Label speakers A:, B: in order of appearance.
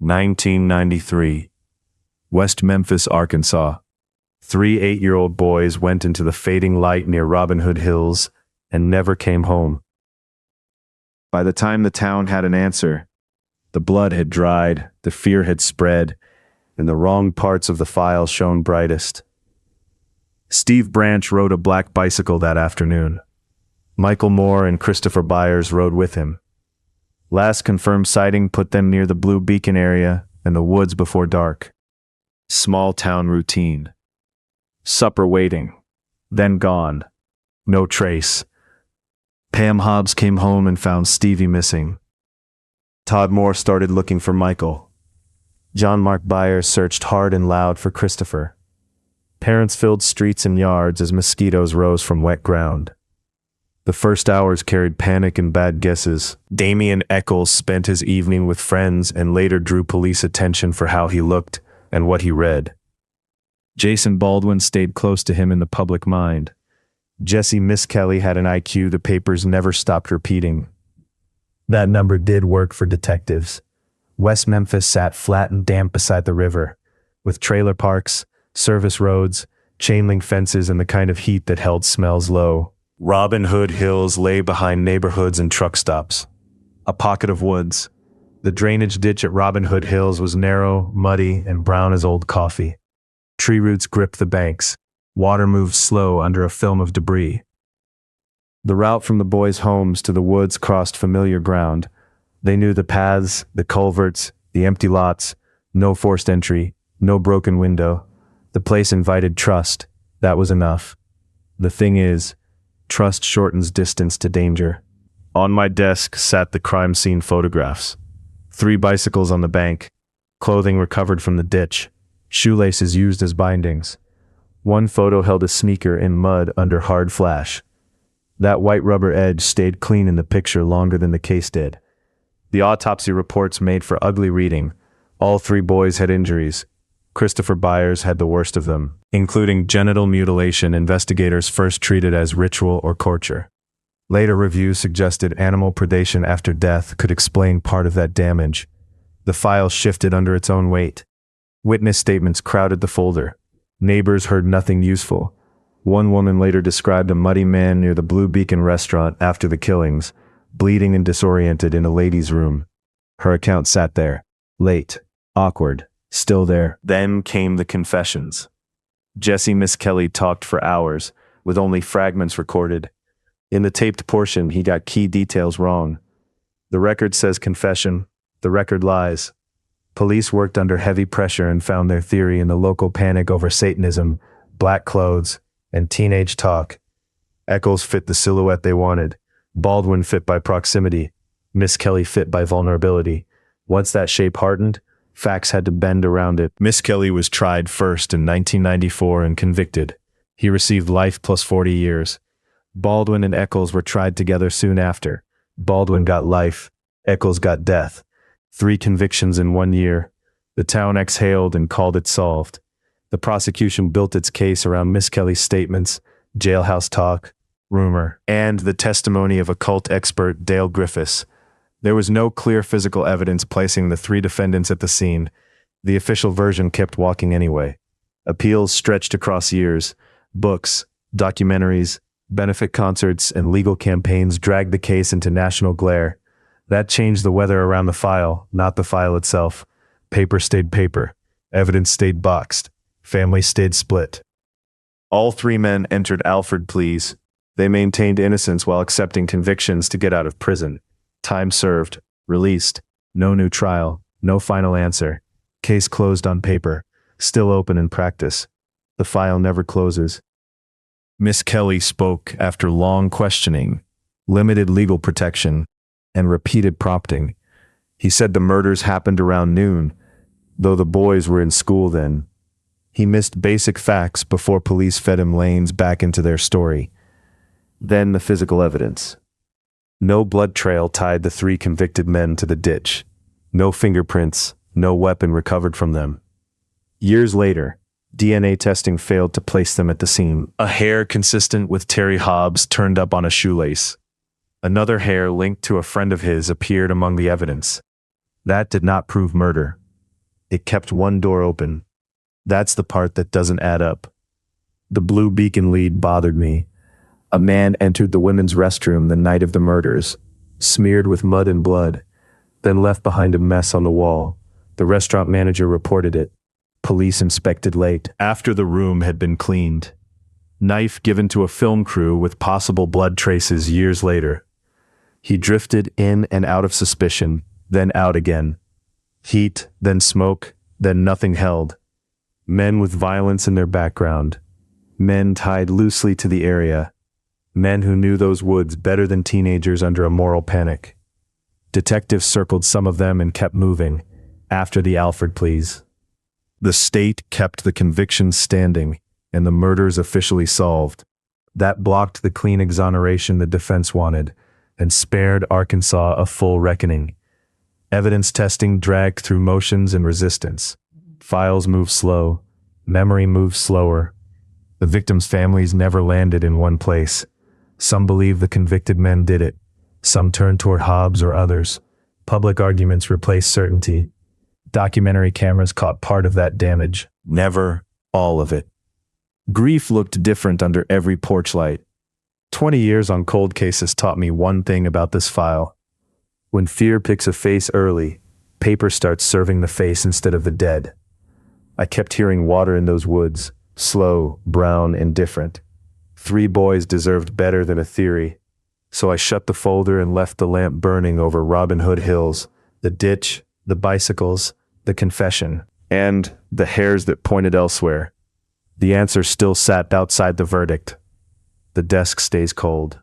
A: 1993. West Memphis, Arkansas. 3 8-year-old boys went into the fading light near Robin Hood Hills and never came home. By the time the town had an answer, the blood had dried, the fear had spread, and the wrong parts of the file shone brightest. Steve Branch rode a black bicycle that afternoon. Michael Moore and Christopher Byers rode with him. Last confirmed sighting put them near the Blue Beacon area and the woods before dark. Small town routine. Supper waiting. Then gone. No trace. Pam Hobbs came home and found Stevie missing. Todd Moore started looking for Michael. John Mark Byers searched hard and loud for Christopher. Parents filled streets and yards as mosquitoes rose from wet ground. The first hours carried panic and bad guesses. Damien Echols spent his evening with friends and later drew police attention for how he looked and what he read. Jason Baldwin stayed close to him in the public mind. Jessie Misskelley had an IQ the papers never stopped repeating. That number did work for detectives. West Memphis sat flat and damp beside the river, with trailer parks, service roads, chain-link fences, and the kind of heat that held smells low. Robin Hood Hills lay behind neighborhoods and truck stops. A pocket of woods. The drainage ditch at Robin Hood Hills was narrow, muddy, and brown as old coffee. Tree roots gripped the banks. Water moved slow under a film of debris. The route from the boys' homes to the woods crossed familiar ground. They knew the paths, the culverts, the empty lots, no forced entry, no broken window. The place invited trust. That was enough. The thing is, trust shortens distance to danger. On my desk sat the crime scene photographs. 3 bicycles on the bank, clothing recovered from the ditch, shoelaces used as bindings. One photo held a sneaker in mud under hard flash. That white rubber edge stayed clean in the picture longer than the case did. The autopsy reports made for ugly reading. All 3 boys had injuries. Christopher Byers had the worst of them, including genital mutilation investigators first treated as ritual or torture. Later reviews suggested animal predation after death could explain part of that damage. The file shifted under its own weight. Witness statements crowded the folder. Neighbors heard nothing useful. One woman later described a muddy man near the Blue Beacon restaurant after the killings, bleeding and disoriented in a ladies' room. Her account sat there, late, awkward, still there. Then came the confessions. Jessie Misskelley talked for hours, with only fragments recorded. In the taped portion, he got key details wrong. The record says confession, the record lies. Police worked under heavy pressure and found their theory in the local panic over Satanism, black clothes, and teenage talk. Echols fit the silhouette they wanted. Baldwin fit by proximity. Misskelley fit by vulnerability. Once that shape hardened, facts had to bend around it. Misskelley was tried first in 1994 and convicted. He received life plus 40 years. Baldwin and Echols were tried together soon after. Baldwin got life. Echols got death. 3 convictions in 1 year. The town exhaled and called it solved. The prosecution built its case around Misskelley's statements, jailhouse talk, rumor, and the testimony of occult expert Dale Griffiths. There was no clear physical evidence placing the 3 defendants at the scene. The official version kept walking anyway. Appeals stretched across years. Books, documentaries, benefit concerts, and legal campaigns dragged the case into national glare. That changed the weather around the file, not the file itself. Paper stayed paper. Evidence stayed boxed. Families stayed split. All 3 men entered Alford pleas. They maintained innocence while accepting convictions to get out of prison. Time served. Released. No new trial. No final answer. Case closed on paper. Still open in practice. The file never closes. Misskelley spoke after long questioning, limited legal protection, and repeated prompting. He said the murders happened around noon, though the boys were in school then. He missed basic facts before police fed him lanes back into their story. Then the physical evidence. No blood trail tied the 3 convicted men to the ditch. No fingerprints, no weapon recovered from them. Years later, DNA testing failed to place them at the scene. A hair consistent with Terry Hobbs turned up on a shoelace. Another hair linked to a friend of his appeared among the evidence. That did not prove murder. It kept one door open. That's the part that doesn't add up. The blue beacon lead bothered me. A man entered the women's restroom the night of the murders, smeared with mud and blood, then left behind a mess on the wall. The restaurant manager reported it. Police inspected late, after the room had been cleaned. Knife given to a film crew with possible blood traces years later. He drifted in and out of suspicion, then out again. Heat, then smoke, then nothing held. Men with violence in their background. Men tied loosely to the area. Men who knew those woods better than teenagers under a moral panic. Detectives circled some of them and kept moving, after the Alford pleas. The state kept the convictions standing, and the murders officially solved. That blocked the clean exoneration the defense wanted, and spared Arkansas a full reckoning. Evidence testing dragged through motions and resistance. Files moved slow. Memory moved slower. The victims' families never landed in one place. Some believe the convicted men did it. Some turned toward Hobbs or others. Public arguments replaced certainty. Documentary cameras caught part of that damage. Never all of it. Grief looked different under every porch light. 20 years on cold cases taught me one thing about this file. When fear picks a face early, paper starts serving the face instead of the dead. I kept hearing water in those woods, slow, brown, and different. 3 boys deserved better than a theory. So I shut the folder and left the lamp burning over Robin Hood Hills, the ditch, the bicycles, the confession, and the hairs that pointed elsewhere. The answer still sat outside the verdict. The desk stays cold.